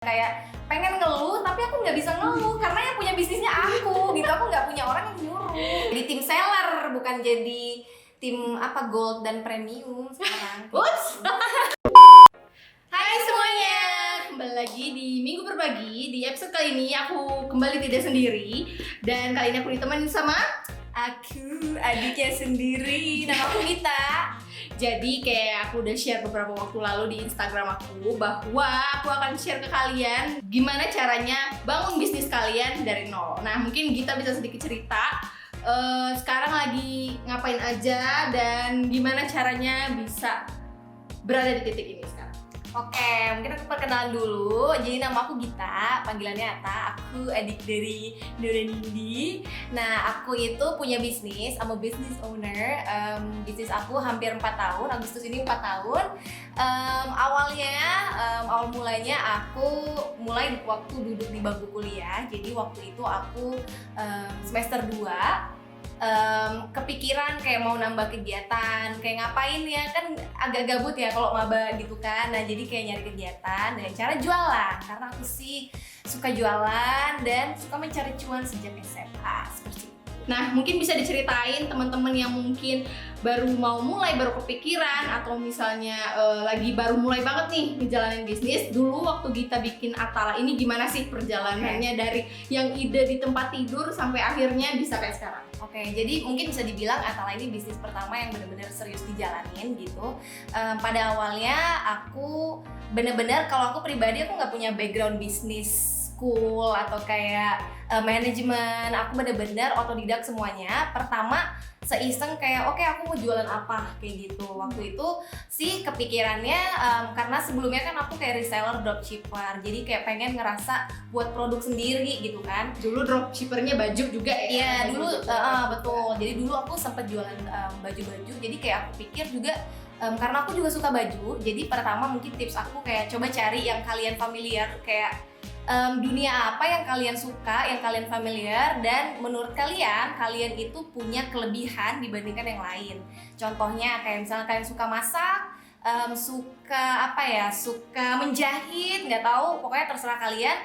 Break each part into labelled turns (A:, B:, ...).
A: Kayak pengen ngeluh tapi aku nggak bisa ngeluh karena yang punya bisnisnya aku gitu, aku nggak punya orang yang nyuruh. Di tim seller bukan jadi tim gold dan premium sekarang.
B: Ups. Hai semuanya, kembali lagi di Minggu Berbagi. Di episode kali ini aku kembali tidak sendiri, dan kali ini aku ditemani sama
A: Aku adiknya sendiri, nama aku Mita.
B: Jadi kayak aku udah share beberapa waktu lalu di Instagram aku bahwa aku akan share ke kalian gimana caranya bangun bisnis kalian dari nol. Nah, mungkin Gita bisa sedikit cerita sekarang lagi ngapain aja dan gimana caranya bisa berada di titik ini sekarang.
A: Oke, mungkin aku perkenalan dulu. Jadi nama aku Gita, panggilannya Ata. Aku adik dari Nindi. Nah, aku itu punya bisnis, I'm a business owner. Bisnis aku hampir 4 tahun, Agustus ini 4 tahun. Awal mulanya aku mulai waktu duduk di bangku kuliah. Jadi waktu itu aku semester 2. Kepikiran kayak mau nambah kegiatan, kayak ngapain ya, kan agak gabut ya kalau maba gitu kan. Nah jadi kayak nyari kegiatan dengan cara jualan, karena aku sih suka jualan dan suka mencari cuan sejak SMA seperti itu.
B: Nah, mungkin bisa diceritain teman-teman yang mungkin baru mau mulai, baru kepikiran, atau misalnya lagi baru mulai banget nih ngejalanin bisnis. Dulu waktu Gita bikin Atala ini gimana sih perjalanannya dari yang ide di tempat tidur sampai akhirnya bisa kayak sekarang?
A: Oke, jadi mungkin bisa dibilang Atala ini bisnis pertama yang benar-benar serius dijalanin gitu. Pada awalnya aku benar-benar, kalau aku pribadi aku nggak punya background bisnis school atau kayak manajemen. Aku benar-benar otodidak semuanya. Pertama seiseng kayak oke, aku mau jualan apa kayak gitu. Waktu itu sih kepikirannya karena sebelumnya kan aku kayak reseller, dropshipper. Jadi kayak pengen ngerasa buat produk sendiri gitu kan.
B: Dulu dropshippernya baju juga ya?
A: Iya dulu betul. Jadi dulu aku sempat jualan baju-baju. Jadi kayak aku pikir juga karena aku juga suka baju. Jadi pertama mungkin tips aku kayak coba cari yang kalian familiar, kayak dunia apa yang kalian suka, yang kalian familiar, dan menurut kalian itu punya kelebihan dibandingkan yang lain. Contohnya kayak misalnya kalian suka masak, suka menjahit, nggak tahu, pokoknya terserah kalian.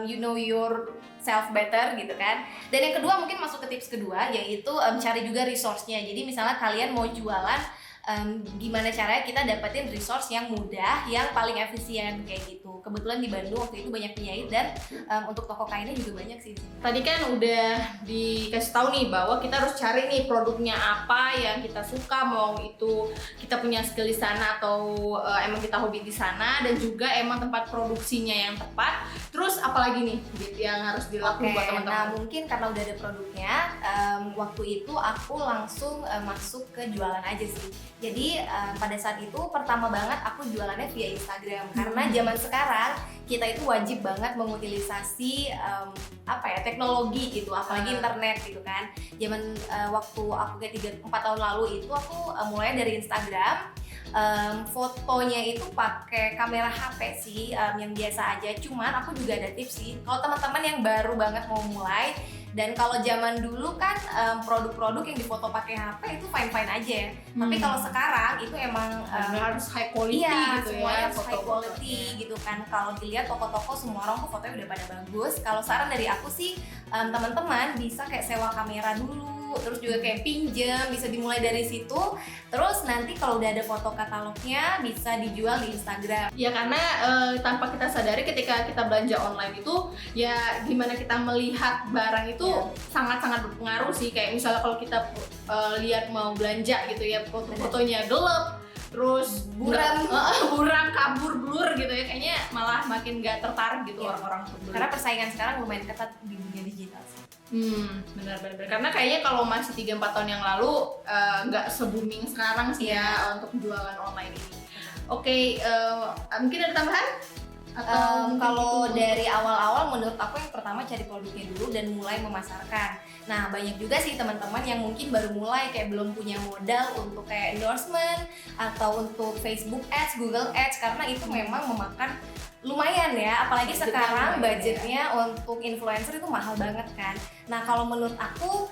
A: You know yourself better gitu kan. Dan yang kedua mungkin masuk ke tips kedua, yaitu cari juga resource-nya. Jadi misalnya kalian mau jualan, gimana caranya kita dapetin resource yang mudah, yang paling efisien kayak gitu. Kebetulan di Bandung waktu itu banyak penjahit, dan untuk toko kainnya juga banyak sih.
B: Tadi kan udah dikasih tahu nih bahwa kita harus cari nih produknya apa yang kita suka, mau itu kita punya skill di sana atau emang kita hobi di sana, dan juga emang tempat produksinya yang tepat. Terus apalagi nih yang harus dilakukan buat teman-teman?
A: Nah mungkin karena udah ada produknya, waktu itu aku langsung masuk ke jualan aja sih. Jadi pada saat itu pertama banget aku jualannya via Instagram, karena zaman sekarang kita itu wajib banget mengutilisasi teknologi gitu, apalagi internet gitu kan. Zaman waktu aku kayak 3-4 tahun lalu itu aku mulai dari Instagram. Fotonya itu pakai kamera HP sih, yang biasa aja. Cuman aku juga ada tips sih kalau teman-teman yang baru banget mau mulai. Dan kalau zaman dulu kan produk-produk yang difoto pakai HP itu fine-fine aja ya. Tapi kalau sekarang itu emang
B: harus high quality gitu
A: semuanya
B: ya,
A: harus high quality gitu kan. Kalau dilihat toko-toko semua orang tuh fotonya udah pada bagus. Kalau saran dari aku sih teman-teman bisa kayak sewa kamera dulu, terus juga kayak pinjam, bisa dimulai dari situ. Terus nanti kalau udah ada foto katalognya bisa dijual di Instagram.
B: Ya karena tanpa kita sadari ketika kita belanja online itu ya gimana kita melihat barang itu sangat-sangat berpengaruh sih. Kayak misalnya kalau kita lihat mau belanja gitu ya, foto-fotonya gelap, terus buram, kabur, blur gitu ya, kayaknya malah makin gak tertarik gitu orang-orang untuk beli.
A: Karena persaingan sekarang lumayan ketat di dunia digital sih.
B: Benar. Karena kayaknya kalau masih 3-4 tahun yang lalu nggak se-booming sekarang sih ya untuk jualan online ini. Oke, mungkin ada tambahan?
A: Kalau dari awal-awal menurut aku yang pertama cari produknya dulu dan mulai memasarkan. Nah banyak juga sih teman-teman yang mungkin baru mulai kayak belum punya modal untuk kayak endorsement atau untuk Facebook Ads, Google Ads, karena itu memang memakan lumayan ya, apalagi
B: Budgetnya
A: sekarang
B: lumayan,
A: budgetnya untuk influencer itu mahal banget kan. Nah kalau menurut aku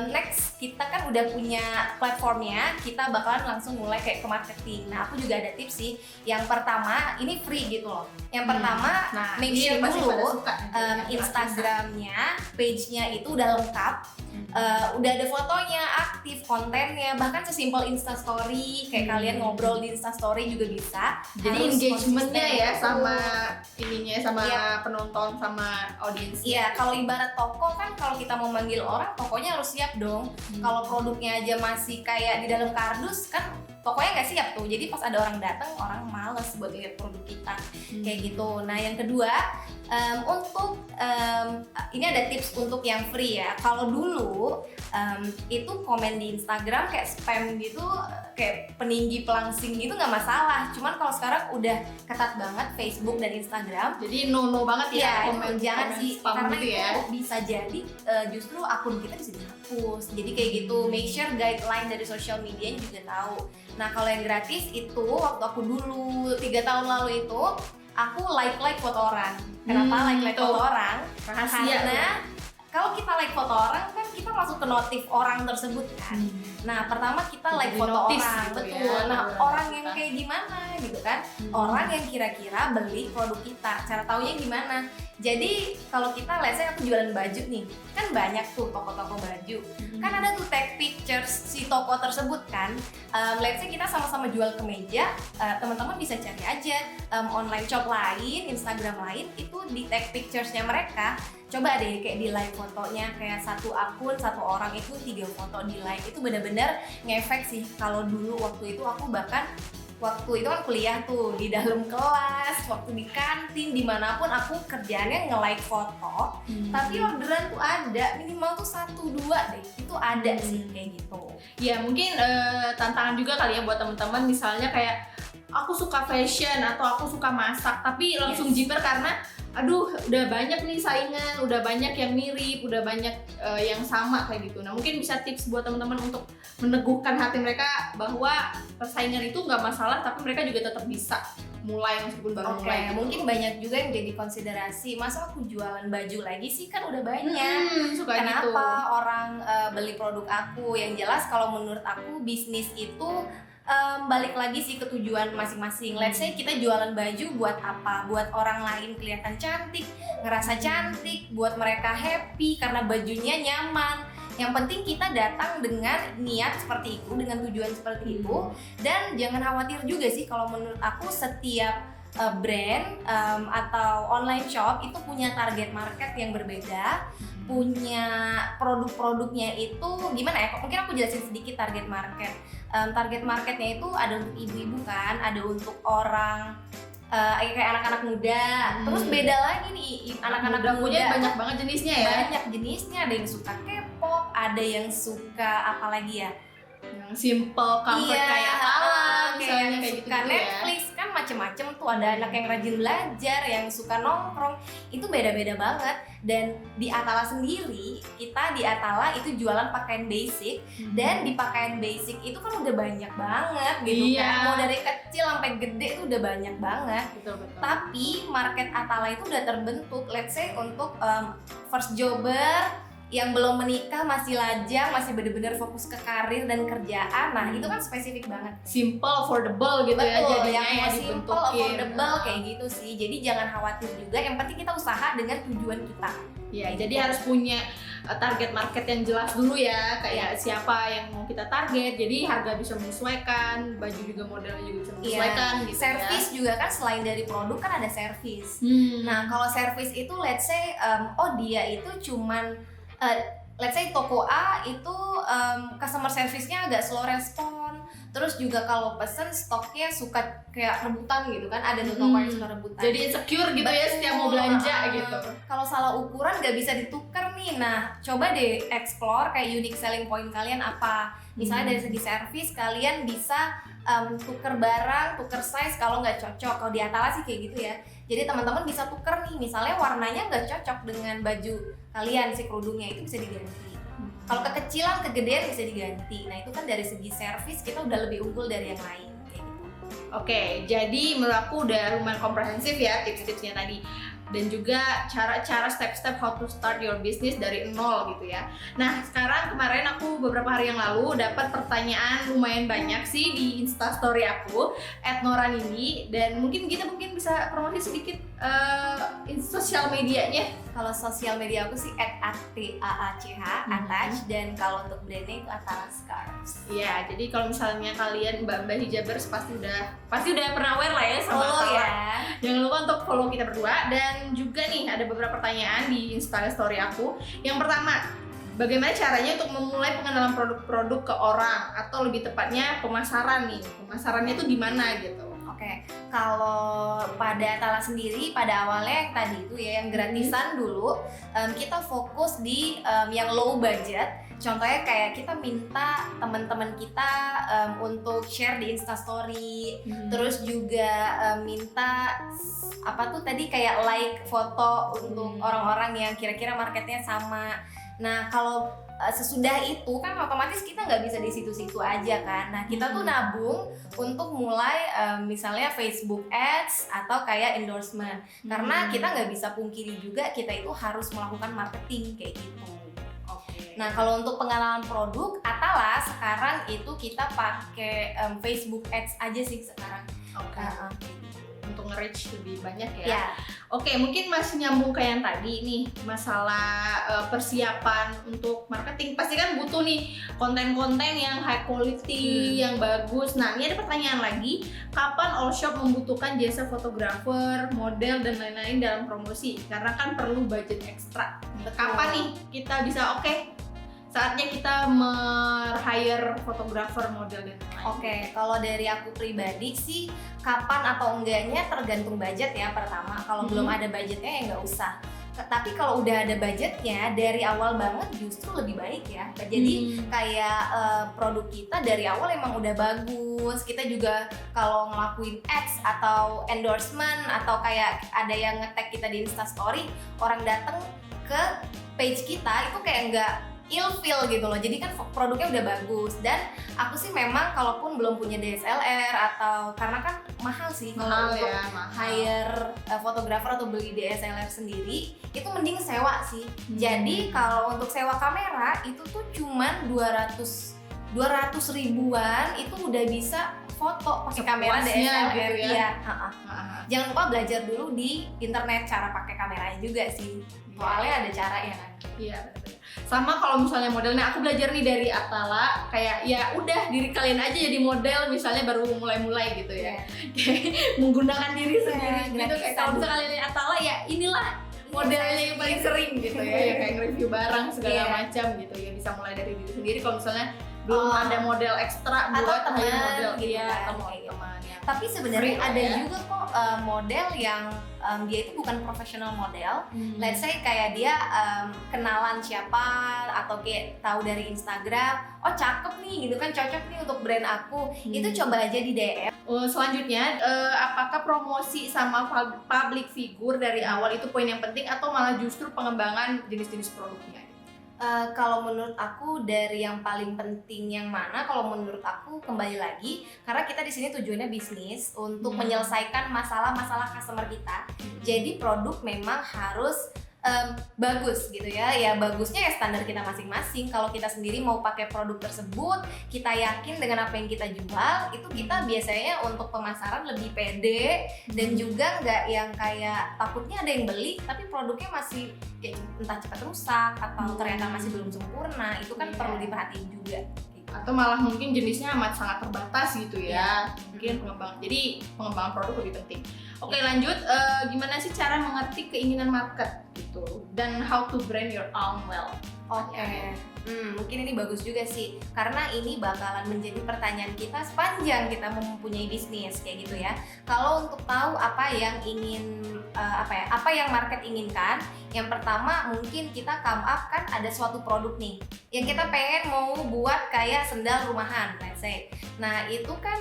A: next kita kan udah punya platformnya, kita bakalan langsung mulai kayak ke marketing. Nah aku juga ada tips sih. Yang pertama ini free gitu loh. Yang pertama
B: Nah,
A: make
B: ini
A: sure
B: pasti pada
A: dulu
B: suka nih, yang
A: Instagramnya, page-nya itu udah lengkap. Udah ada fotonya, aktif, kontennya, bahkan sesimpel Instastory kayak kalian ngobrol di Instastory juga bisa.
B: jadi
A: Harus
B: engagementnya
A: konsisten.
B: ya sama ininya, sama
A: Iya.
B: penonton, sama audiens.
A: Iya, kalau ibarat toko kan kalau kita mau manggil orang, tokonya harus siap dong. Kalau produknya aja masih kayak di dalam kardus kan tokonya nggak siap tuh. Jadi pas ada orang datang, orang males buat lihat produk kita kayak gitu. Nah yang kedua ini ada tips untuk yang free ya. Kalau dulu itu komen di Instagram kayak spam gitu, kayak peninggi pelangsing gitu nggak masalah. Cuman kalau sekarang udah ketat banget Facebook dan Instagram.
B: Jadi no banget ya
A: Iya,
B: komen
A: jangan
B: komen
A: sih,
B: spam
A: karena
B: gitu
A: itu
B: ya.
A: bisa jadi justru akun kita bisa dihapus. Jadi kayak gitu, make sure guideline dari social media juga tahu. Nah kalau yang gratis itu waktu aku dulu 3 tahun lalu itu aku like foto orang. Kenapa like
B: tuh.
A: foto orang?
B: Rahasia
A: Karena kalau kita like foto orang kan kita masuk ke notif orang tersebut kan. Nah pertama kita like
B: Jadi
A: foto
B: notice
A: orang,
B: gitu
A: betul.
B: ya,
A: Nah
B: orang
A: orang yang
B: kita.
A: kayak gimana gitu kan? Orang yang kira-kira beli produk kita. Cara taunya gimana? Jadi kalau kita, let's say aku jualan baju nih, kan banyak tuh toko-toko baju. Kan ada tuh tag pictures si toko tersebut kan. Let's say kita sama-sama jual kemeja, teman-teman bisa cari aja online shop lain, Instagram lain itu di tag picturesnya mereka. Coba deh kayak di like fotonya, kayak satu akun, satu orang itu 3 foto di like. Itu benar-benar ngefek sih. Kalau dulu waktu itu aku bahkan waktu itu kan kuliah tuh di dalam kelas, waktu di kantin, dimanapun aku kerjaannya nge-like foto. Tapi orderan tuh ada, minimal tuh 1-2 deh, itu ada sih kayak gitu.
B: Ya mungkin tantangan juga kali ya buat teman-teman, misalnya kayak aku suka fashion atau aku suka masak tapi langsung jiper karena aduh udah banyak nih saingan, udah banyak yang mirip, udah banyak yang sama kayak gitu. Nah mungkin bisa tips buat teman-teman untuk meneguhkan hati mereka bahwa persaingan itu nggak masalah, tapi mereka juga tetap bisa mulai meskipun baru
A: Oke,
B: mulai gitu.
A: mungkin banyak juga yang jadi konsiderasi, masa aku jualan baju lagi sih, kan udah banyak.
B: Suka
A: Kenapa
B: gitu.
A: orang beli produk aku? Yang jelas kalau menurut aku bisnis itu balik lagi sih ke tujuan masing-masing. Let's say kita jualan baju buat apa? Buat orang lain kelihatan cantik, ngerasa cantik, buat mereka happy karena bajunya nyaman. Yang penting kita datang dengan niat seperti itu, dengan tujuan seperti itu. Dan jangan khawatir juga sih kalau menurut aku setiap brand atau online shop itu punya target market yang berbeda, punya produk-produknya itu gimana ya? Mungkin aku jelasin sedikit target market. Target marketnya itu ada untuk ibu-ibu kan, ada untuk orang kayak anak-anak muda. Terus beda lagi nih anak-anak muda
B: banyak banget jenisnya ya.
A: banyak jenisnya, ada yang suka K-pop, ada yang suka apa lagi ya?
B: Yang simple, comfort kayak alam, misalnya kayak gitu
A: suka
B: ya.
A: Netflix kan macem-macem tuh, ada anak yang rajin belajar, yang suka nongkrong, itu beda-beda banget. Dan di Atala sendiri, kita di Atala itu jualan pakaian basic, dan di pakaian basic itu kan udah banyak banget gitu
B: Iya.
A: kan, mau dari kecil sampai gede itu udah banyak banget.
B: Betul.
A: Tapi market Atala itu udah terbentuk, let's say untuk first jobber yang belum menikah, masih lajang, masih bener-bener fokus ke karir dan kerjaan. Nah itu kan spesifik banget.
B: Simple, affordable gitu ya
A: Betul,
B: jadinya
A: yang
B: ya
A: mau simple,
B: dibentukin.
A: affordable kayak gitu sih. Jadi jangan khawatir juga, yang penting kita usaha dengan tujuan kita.
B: Ya, jadi harus punya target market yang jelas dulu ya, kayak siapa yang mau kita target. Jadi harga bisa menyesuaikan, baju juga modelnya juga bisa menyesuaikan gitu.
A: Servis juga kan selain dari produk kan ada servis. Nah kalau servis itu let's say dia itu cuman let's say toko A itu customer service-nya agak slow respon. Terus juga kalau pesen stoknya suka kayak rebutan gitu kan, ada tuh toko yang suka rebutan.
B: Jadi insecure gitu ya setiap mau belanja gitu.
A: Kalau salah ukuran nggak bisa ditukar nih. Nah, coba deh explore kayak unique selling point kalian apa. Misalnya dari segi servis kalian bisa tuker barang, tuker size kalau nggak cocok. Kalau di Atala sih kayak gitu ya. Jadi teman-teman bisa tuker nih, misalnya warnanya nggak cocok dengan baju kalian, si kerudungnya itu bisa diganti. Kalau kekecilan, kegedean bisa diganti. Nah itu kan dari segi servis kita udah lebih unggul dari yang lain kayak gitu.
B: Oke, jadi menurut aku udah lumayan komprehensif ya tips-tipsnya tadi. Dan juga cara-cara step-step how to start your business dari nol gitu ya. Nah, sekarang kemarin aku beberapa hari yang lalu dapat pertanyaan lumayan banyak sih di Instastory aku @noranini, dan mungkin kita bisa promosi sedikit sosial medianya.
A: Kalau sosial media aku sih @ataach attach, dan kalau untuk brandnya itu Atala Scarves.
B: Iya, jadi kalau misalnya kalian mbak-mbak hijabers pasti udah pernah aware lah ya sama
A: Follow
B: Atala.
A: ya.
B: Jangan lupa untuk follow kita berdua. Dan juga nih ada beberapa pertanyaan di Instastory aku. Yang pertama, bagaimana caranya untuk memulai pengenalan produk-produk ke orang, atau lebih tepatnya pemasaran nih? Pemasarannya itu di mana gitu?
A: Oke, kalau pada Atala sendiri pada awalnya yang tadi itu ya yang gratisan dulu, kita fokus di yang low budget. Contohnya kayak kita minta teman-teman kita untuk share di Instastory, terus juga minta apa tuh tadi kayak like foto untuk orang-orang yang kira-kira marketnya sama. Nah kalau sesudah itu kan otomatis kita nggak bisa di situ-situ aja kan. Nah kita tuh nabung untuk mulai misalnya Facebook Ads atau kayak endorsement, karena kita nggak bisa pungkiri juga kita itu harus melakukan marketing kayak gitu. Nah kalau untuk pengenalan produk Atala sekarang itu kita pakai Facebook Ads aja sih sekarang.
B: Untuk nge-reach lebih banyak ya.
A: Ya.
B: Oke, mungkin masih nyambung ke yang tadi nih, masalah persiapan untuk marketing. Pasti kan butuh nih konten-konten yang high quality, yang bagus. Nah, ini ada pertanyaan lagi, kapan all shop membutuhkan jasa fotografer, model, dan lain-lain dalam promosi? Karena kan perlu budget ekstra. Kapan nih kita bisa saatnya kita hire fotografer, model, dan lain-lain?
A: Oke, kalau dari aku pribadi sih kapan atau enggaknya tergantung budget ya pertama. Kalau belum ada budgetnya ya nggak usah. Tapi kalau udah ada budgetnya dari awal banget justru lebih baik ya. Jadi kayak produk kita dari awal emang udah bagus. Kita juga kalau ngelakuin ads atau endorsement atau kayak ada yang nge-tag kita di Instastory, orang datang ke page kita itu kayak nggak ilfeel gitu loh. Jadi kan produknya udah bagus, dan aku sih memang kalaupun belum punya DSLR atau karena kan mahal sih kalau untuk hire fotografer atau beli DSLR sendiri itu mending sewa sih. Jadi kalau untuk sewa kamera itu tuh cuman 200 ribuan itu udah bisa foto pakai kamera DSLR gitu ya. Jangan lupa belajar dulu di internet cara pakai kameranya juga sih. Soalnya ada cara ya kan.
B: Iya, betul. Sama kalau misalnya modelnya aku belajar nih dari Atala, kayak ya udah diri kalian aja jadi model misalnya baru mulai-mulai gitu ya. Menggunakan diri sendiri gitu, kayak kalau misalnya kalian lihat Atala ya inilah modelnya yang paling sering gitu ya, ya kayak review barang segala macam gitu ya, bisa mulai dari diri sendiri kalau misalnya belum ada model ekstra buat
A: teman
B: model
A: gitu
B: ya,
A: kan.
B: teman-teman.
A: Tapi sebenarnya ada juga kok model yang dia itu bukan profesional model. Let's say kayak dia kenalan siapa atau kayak tahu dari Instagram, oh cakep nih gitu kan, cocok nih untuk brand aku. Itu coba aja di DM.
B: Selanjutnya, apakah promosi sama public figure dari awal itu poin yang penting atau malah justru pengembangan jenis-jenis produknya?
A: Kalau menurut aku dari yang paling penting yang mana? Kalau menurut aku kembali lagi, karena kita di sini tujuannya bisnis untuk menyelesaikan masalah-masalah customer kita. Jadi produk memang harus bagus gitu ya. Ya bagusnya ya standar kita masing-masing. Kalau kita sendiri mau pakai produk tersebut, kita yakin dengan apa yang kita jual, itu kita biasanya untuk pemasaran lebih pede dan juga nggak yang kayak takutnya ada yang beli tapi produknya masih kayak entah cepat rusak atau ternyata masih belum sempurna. Itu kan perlu diperhatiin juga.
B: Atau malah mungkin jenisnya amat sangat terbatas gitu ya. Mungkin pengembangan produk lebih penting. Oke, lanjut, gimana sih cara mengerti keinginan market gitu dan how to brand your own well?
A: Mungkin ini bagus juga sih, karena ini bakalan menjadi pertanyaan kita sepanjang kita mempunyai bisnis kayak gitu ya. Kalau untuk tahu apa yang apa yang market inginkan, yang pertama mungkin kita come up kan ada suatu produk nih yang kita pengen mau buat kayak sendal rumahan, let's say. Nah itu kan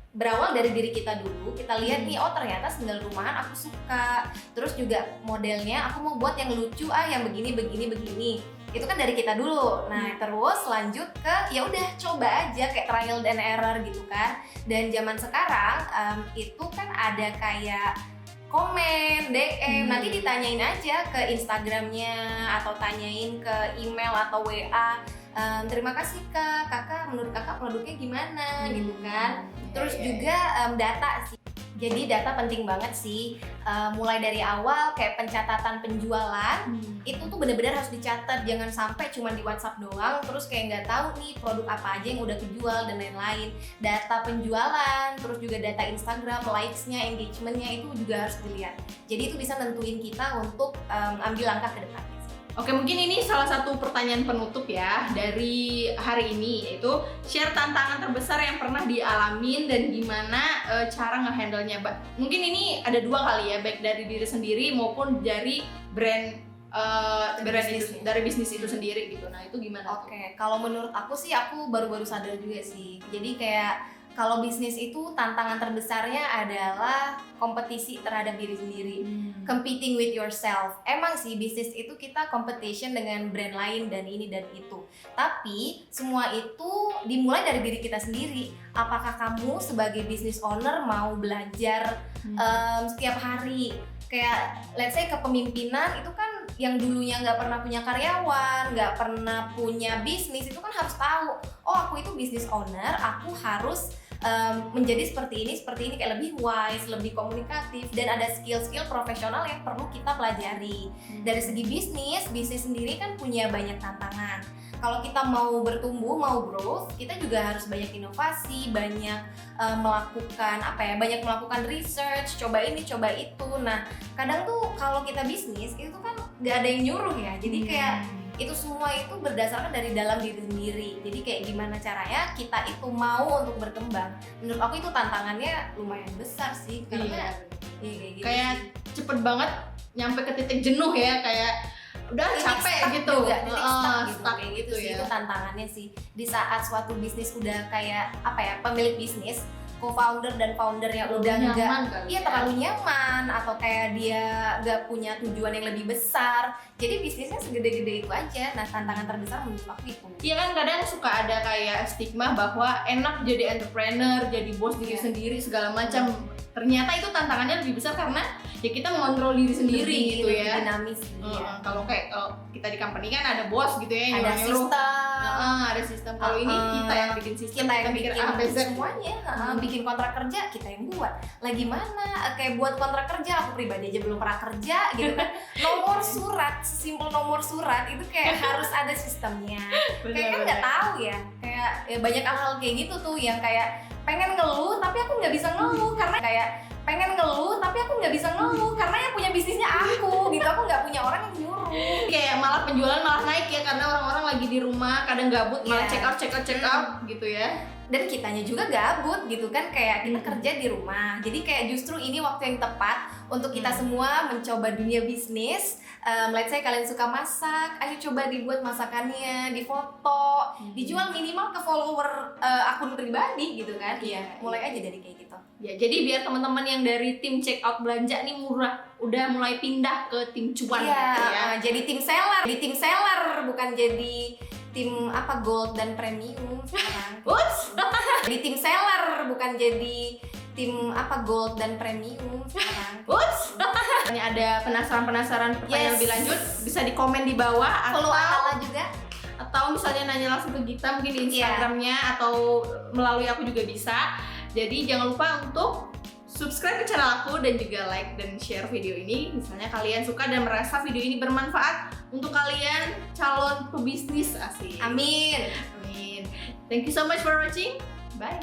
A: berawal dari diri kita dulu, kita lihat nih, oh ternyata sendal rumahan aku suka, terus juga modelnya aku mau buat yang lucu, yang begini. Itu kan dari kita dulu. Nah, terus lanjut ke ya udah coba aja kayak trial and error gitu kan. Dan zaman sekarang itu kan ada kayak komen, DM, nanti ditanyain aja ke Instagramnya atau tanyain ke email atau WA. Terima kasih Kak, kakak menurut kakak produknya gimana gitu kan. Terus juga data sih. Jadi data penting banget sih, mulai dari awal kayak pencatatan penjualan itu tuh benar-benar harus dicatat, jangan sampai cuma di WhatsApp doang terus kayak nggak tahu nih produk apa aja yang udah kejual dan lain-lain. Data penjualan, terus juga data Instagram, likes-nya, engagement-nya itu juga harus dilihat. Jadi itu bisa nentuin kita untuk ambil langkah ke depannya.
B: Oke, mungkin ini salah satu pertanyaan penutup ya dari hari ini, yaitu share tantangan terbesar yang pernah dialamin dan gimana cara ngehandle-nya. Mungkin ini ada dua kali ya, baik dari diri sendiri maupun dari brand dari bisnis itu sendiri gitu. Nah, itu gimana?
A: Oke, kalau menurut aku sih aku baru-baru sadar juga sih. Jadi kayak kalau bisnis itu tantangan terbesarnya adalah kompetisi terhadap diri sendiri, competing with yourself. Emang sih bisnis itu kita competition dengan brand lain dan ini dan itu. Tapi semua itu dimulai dari diri kita sendiri. Apakah kamu sebagai business owner mau belajar setiap hari? Kayak let's say kepemimpinan itu kan yang dulunya nggak pernah punya karyawan, nggak pernah punya bisnis, itu kan harus tahu, oh aku itu business owner, aku harus menjadi seperti ini kayak lebih wise, lebih komunikatif, dan ada skill-skill profesional yang perlu kita pelajari. Dari segi bisnis sendiri kan punya banyak tantangan. Kalau kita mau bertumbuh, mau growth, kita juga harus banyak inovasi, banyak banyak melakukan research, coba ini, coba itu. Nah, kadang tuh kalau kita bisnis itu kan nggak ada yang nyuruh ya, jadi kayak itu semua itu berdasarkan dari dalam diri sendiri. Jadi kayak gimana caranya kita itu mau untuk berkembang. Menurut aku itu tantangannya lumayan besar sih, karena kayak gitu.
B: Kayak cepet banget nyampe ke titik jenuh ya, kayak udah capek gitu.
A: Stuck kayak gitu sih, itu tantangannya sih. Di saat suatu bisnis udah kayak pemilik bisnis, co-founder dan foundernya udah nggak terlalu nyaman, atau kayak dia nggak punya tujuan yang lebih besar, jadi bisnisnya segede-gede itu aja. Nah, tantangan terbesar menurut aku itu.
B: Iya kan, kadang suka ada kayak stigma bahwa enak jadi entrepreneur, jadi bos diri sendiri segala macam. Ternyata itu tantangannya lebih besar karena ya kita mengontrol diri sendiri gitu ya.
A: Dinamis.
B: Kalau kita di company kan ada bos gitu ya,
A: ada sistem.
B: Ada sistem. Kalau ini kita yang bikin sistem, kita bikin
A: semuanya. Bikin kontrak kerja kita yang buat. Lagi mana kayak buat kontrak kerja, aku pribadi aja belum pernah kerja gitu kan. Nomor surat, sesimpel nomor surat itu kayak harus ada sistemnya. Kayak kan nggak tahu ya. Kayak banyak hal-hal kayak gitu tuh yang kayak pengen ngeluh tapi aku nggak bisa ngeluh karena yang punya bisnisnya aku gitu. Aku nggak punya orang yang nyuruh.
B: Kayak malah penjualan malah naik ya, karena orang-orang lagi di rumah kadang gabut, malah check out gitu ya.
A: Dan kitanya juga gabut gitu kan, kayak kita kerja di rumah. Jadi kayak justru ini waktu yang tepat untuk kita semua mencoba dunia bisnis. Let's say kalian suka masak, ayo coba dibuat masakannya, difoto, dijual minimal ke follower akun pribadi gitu kan. Mulai aja dari kayak gitu.
B: Ya, jadi biar teman-teman yang dari tim check out belanja nih udah mulai pindah ke tim cuan gitu ya.
A: Jadi tim seller, bukan jadi tim gold dan premium sekarang. Jadi tim seller, bukan jadi tim gold dan premium sekarang.
B: Ini ada penasaran pertanyaan lebih lanjut, bisa di komen di bawah
A: Follow Ala juga.
B: Atau misalnya nanya langsung ke Gita mungkin di Instagramnya atau melalui aku juga bisa. Jadi jangan lupa untuk subscribe ke channel aku dan juga like dan share video ini. Misalnya kalian suka dan merasa video ini bermanfaat untuk kalian calon pebisnis asik.
A: Amin.
B: Thank you so much for watching. Bye.